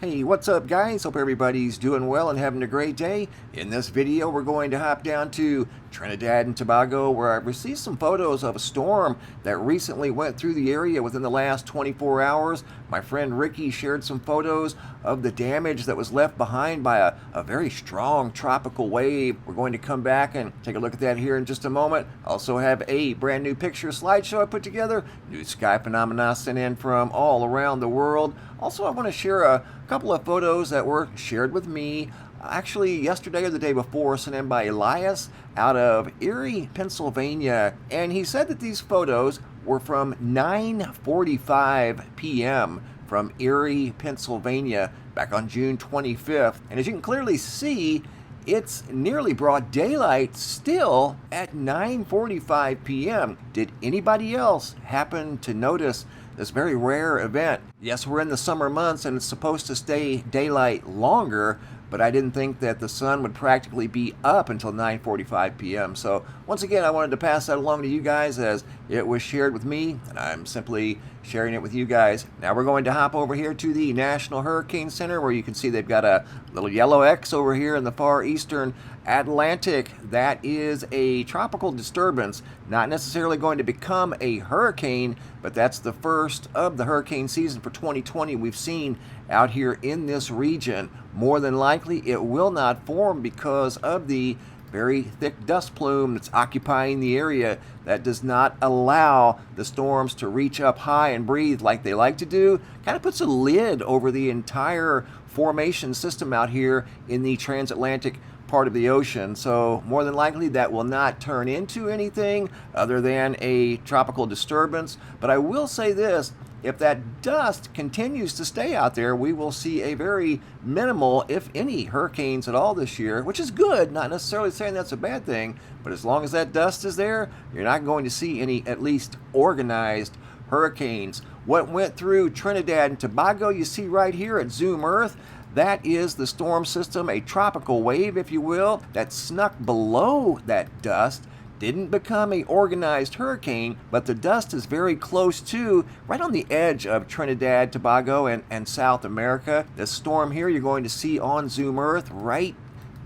Hey, what's up guys? Hope everybody's doing well and having a great day. In this video, we're going to hop down to Trinidad and Tobago, where I've received some photos of a storm that recently went through the area within the last 24 hours. My friend Ricky shared some photos of the damage that was left behind by a very strong tropical wave. We're going to come back and take a look at that here in just a moment. Also have a brand new picture slideshow I put together, new sky phenomena sent in from all around the world. Also, I want to share a couple of photos that were shared with me actually yesterday or the day before, sent in by Elias out of Erie, Pennsylvania. And he said that these photos were from 9:45 p.m. from Erie, Pennsylvania, back on June 25th. And as you can clearly see, it's nearly broad daylight still at 9:45 p.m. Did anybody else happen to notice this very rare event? Yes, we're in the summer months and it's supposed to stay daylight longer, but I didn't think that the sun would practically be up until 9:45 p.m. So once again, I wanted to pass that along to you guys as it was shared with me, and I'm simply sharing it with you guys. Now we're going to hop over here to the National Hurricane Center, where you can see they've got a little yellow X over here in the far eastern Atlantic. That is a tropical disturbance, not necessarily going to become a hurricane, but that's the first of the hurricane season for 2020 we've seen out here in this region. More than likely it will not form because of the very thick dust plume that's occupying the area that does not allow the storms to reach up high and breathe like they like to do. Kind of puts a lid over the entire formation system out here in the transatlantic part of the ocean. So more than likely that will not turn into anything other than a tropical disturbance. But I will say this: if that dust continues to stay out there, we will see a very minimal, if any, hurricanes at all this year, which is good. Not necessarily saying that's a bad thing, but as long as that dust is there, you're not going to see any, at least organized, hurricanes. What went through Trinidad and Tobago, you see right here at Zoom Earth, that is the storm system, a tropical wave, if you will, that snuck below that dust. Didn't become a organized hurricane, but the dust is very close to, right on the edge of Trinidad, Tobago, and South America. This storm here you're going to see on Zoom Earth right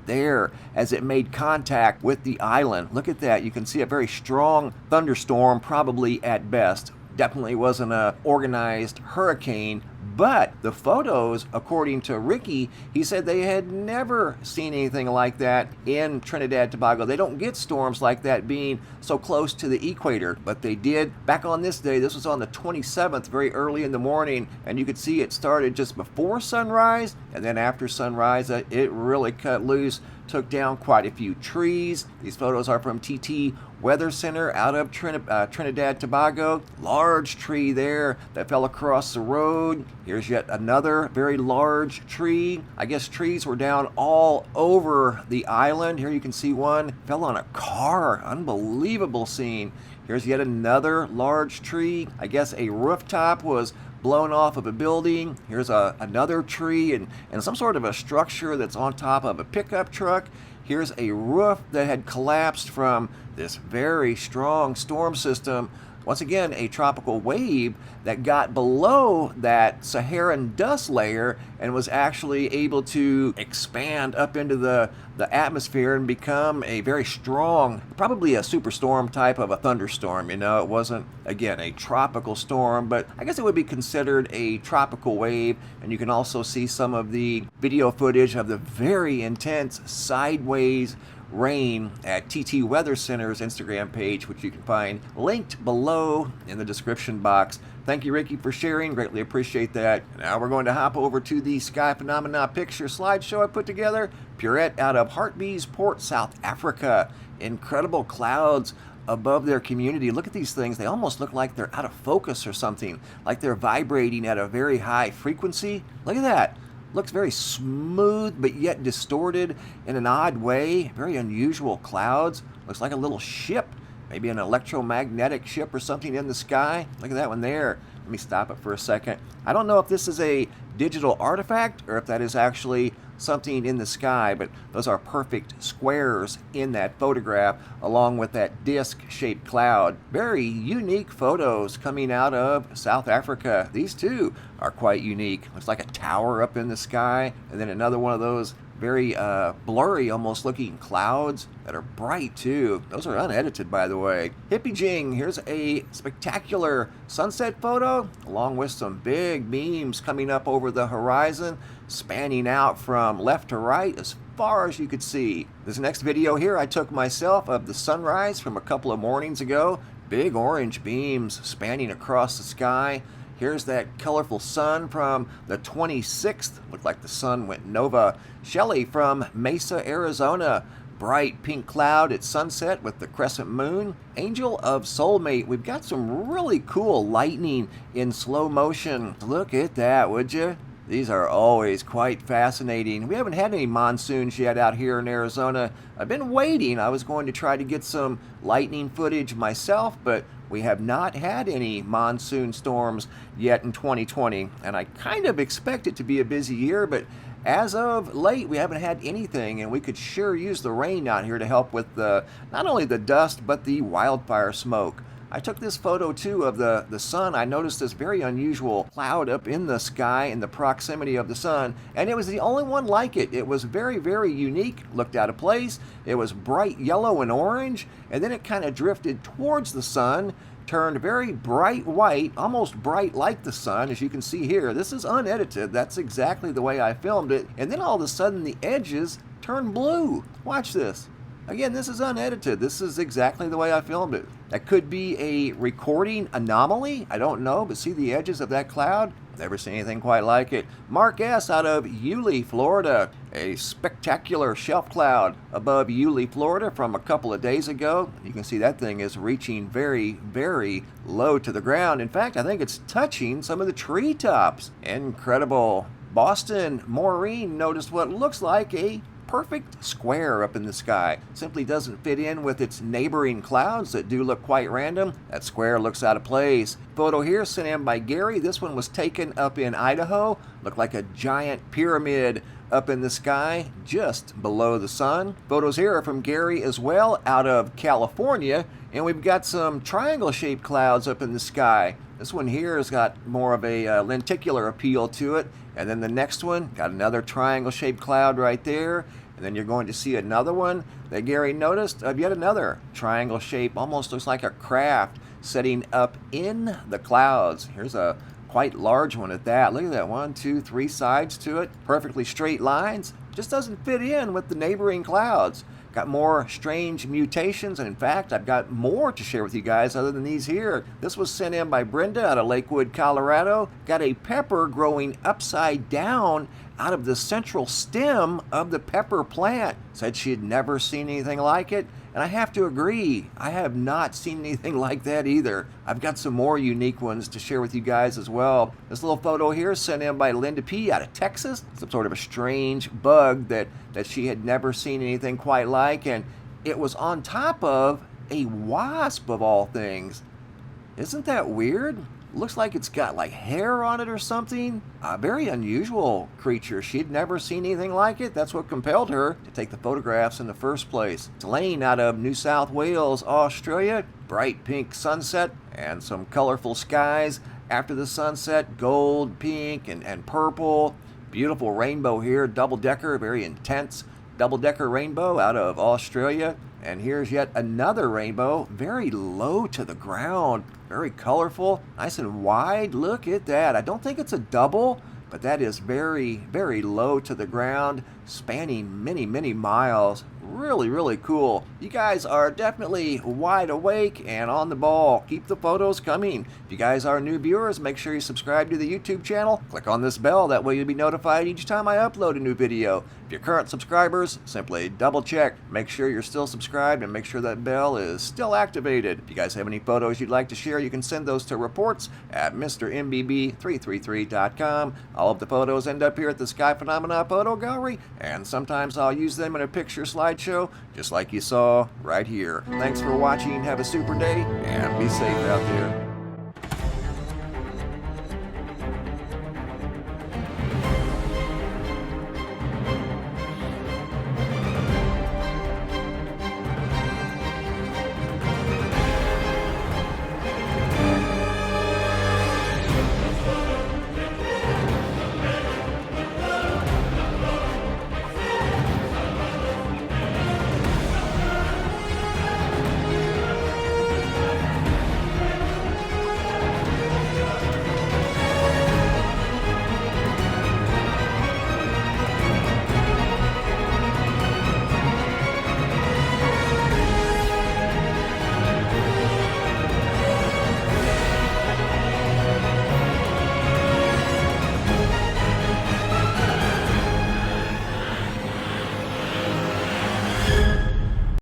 there as it made contact with the island. Look at that. You can see a very strong thunderstorm, probably at best. Definitely wasn't an organized hurricane. But the photos, according to Ricky, he said they had never seen anything like that in Trinidad Tobago. They don't get storms like that being so close to the equator, but they did back on this day. This was on the 27th, very early in the morning, and you could see it started just before sunrise, and then after sunrise, it really cut loose, took down quite a few trees. These photos are from TT Weather Center out of Trinidad Tobago. Large tree there that fell across the road. Here's yet another very large tree. I guess trees were down all over the island. Here you can see one fell on a car. Unbelievable scene. Here's yet another large tree. I guess a rooftop was blown off of a building. Here's another tree and some sort of a structure that's on top of a pickup truck. Here's a roof that had collapsed from this very strong storm system. Once again, a tropical wave that got below that Saharan dust layer and was actually able to expand up into the atmosphere and become a very strong, probably a superstorm type of a thunderstorm. You know, it wasn't, again, a tropical storm, but I guess it would be considered a tropical wave. And you can also see some of the video footage of the very intense sideways rain at TT Weather Center's Instagram page, which you can find linked below in the description box. Thank you, Ricky, for sharing. Greatly appreciate that. Now we're going to hop over to the sky phenomena picture slideshow I put together. Purette out of Hartbees Port, South Africa. Incredible clouds above their community. Look at these things. They almost look like they're out of focus or something, like they're vibrating at a very high frequency. Look at that. Looks very smooth, but yet distorted in an odd way. Very unusual clouds. Looks like a little ship, maybe an electromagnetic ship or something in the sky. Look at that one there. Let me stop it for a second. I don't know if this is a digital artifact or if that is actually something in the sky, but those are perfect squares in that photograph, along with that disc-shaped cloud. Very unique photos coming out of South Africa. These two are quite unique. Looks like a tower up in the sky, and then another one of those very blurry, almost looking clouds that are bright too. Those are unedited, by the way. Hippie Jing, here's a spectacular sunset photo, along with some big beams coming up over the horizon, spanning out from left to right as far as you could see. This next video here I took myself of the sunrise from a couple of mornings ago. Big orange beams spanning across the sky. Here's that colorful sun from the 26th. Looked like the sun went nova. Shelly from Mesa, Arizona. Bright pink cloud at sunset with the crescent moon. Angel of Soulmate. We've got some really cool lightning in slow motion. Look at that, would you? These are always quite fascinating. We haven't had any monsoons yet out here in Arizona. I've been waiting. I was going to try to get some lightning footage myself, but we have not had any monsoon storms yet in 2020. And I kind of expect it to be a busy year, but as of late, we haven't had anything, and we could sure use the rain out here to help with not only the dust, but the wildfire smoke. I took this photo too of the sun. I noticed this very unusual cloud up in the sky in the proximity of the sun, and it was the only one like it. It was very, very unique, looked out of place. It was bright yellow and orange, and then it kind of drifted towards the sun, turned very bright white, almost bright like the sun, as you can see here. This is unedited. That's exactly the way I filmed it. And then all of a sudden the edges turned blue. Watch this. Again, this is unedited. This is exactly the way I filmed it. That could be a recording anomaly. I don't know, but see the edges of that cloud? Never seen anything quite like it. Mark S. out of Yulee, Florida. A spectacular shelf cloud above Yulee, Florida from a couple of days ago. You can see that thing is reaching very, very low to the ground. In fact, I think it's touching some of the treetops. Incredible. Boston, Maureen noticed what looks like a perfect square up in the sky. Simply doesn't fit in with its neighboring clouds that do look quite random. That square looks out of place. Photo here sent in by Gary. This one was taken up in Idaho. Looked like a giant pyramid up in the sky just below the sun. Photos here are from Gary as well, out of California, and we've got some triangle-shaped clouds up in the sky. This one here has got more of a lenticular appeal to it. And then the next one, got another triangle-shaped cloud right there. And then you're going to see another one that Gary noticed of yet another triangle shape. Almost looks like a craft setting up in the clouds. Here's a quite large one at that. Look at that, 1, 2, 3 sides to it. Perfectly straight lines. Just doesn't fit in with the neighboring clouds. Got more strange mutations, and in fact, I've got more to share with you guys other than these here. This was sent in by Brenda out of Lakewood, Colorado. Got a pepper growing upside down out of the central stem of the pepper plant. Said she had never seen anything like it, and I have to agree, I have not seen anything like that either. I've got some more unique ones to share with you guys as well. This little photo here sent in by Linda P. out of Texas. Some sort of a strange bug that she had never seen anything quite like, and it was on top of a wasp of all things. Isn't that weird? Looks like it's got like hair on it or something. A very unusual creature. She'd never seen anything like it. That's what compelled her to take the photographs in the first place. It's Lane out of New South Wales, Australia. Bright pink sunset and some colorful skies. After the sunset, gold, pink, and purple. Beautiful rainbow here, double-decker, very intense double-decker rainbow out of Australia. And here's yet another rainbow, very low to the ground, very colorful, nice and wide. Look at that. I don't think it's a double, but that is very, very low to the ground, spanning many, many miles. Really, really cool. You guys are definitely wide awake and on the ball. Keep the photos coming. If you guys are new viewers, make sure you subscribe to the YouTube channel. Click on this bell. That way you'll be notified each time I upload a new video. If you're current subscribers, simply double check. Make sure you're still subscribed and make sure that bell is still activated. If you guys have any photos you'd like to share, you can send those to reports at MrMBB333.com. All of the photos end up here at the Sky Phenomena Photo Gallery, and sometimes I'll use them in a picture slideshow, just like you saw right here. Thanks for watching. Have a super day, and be safe out there.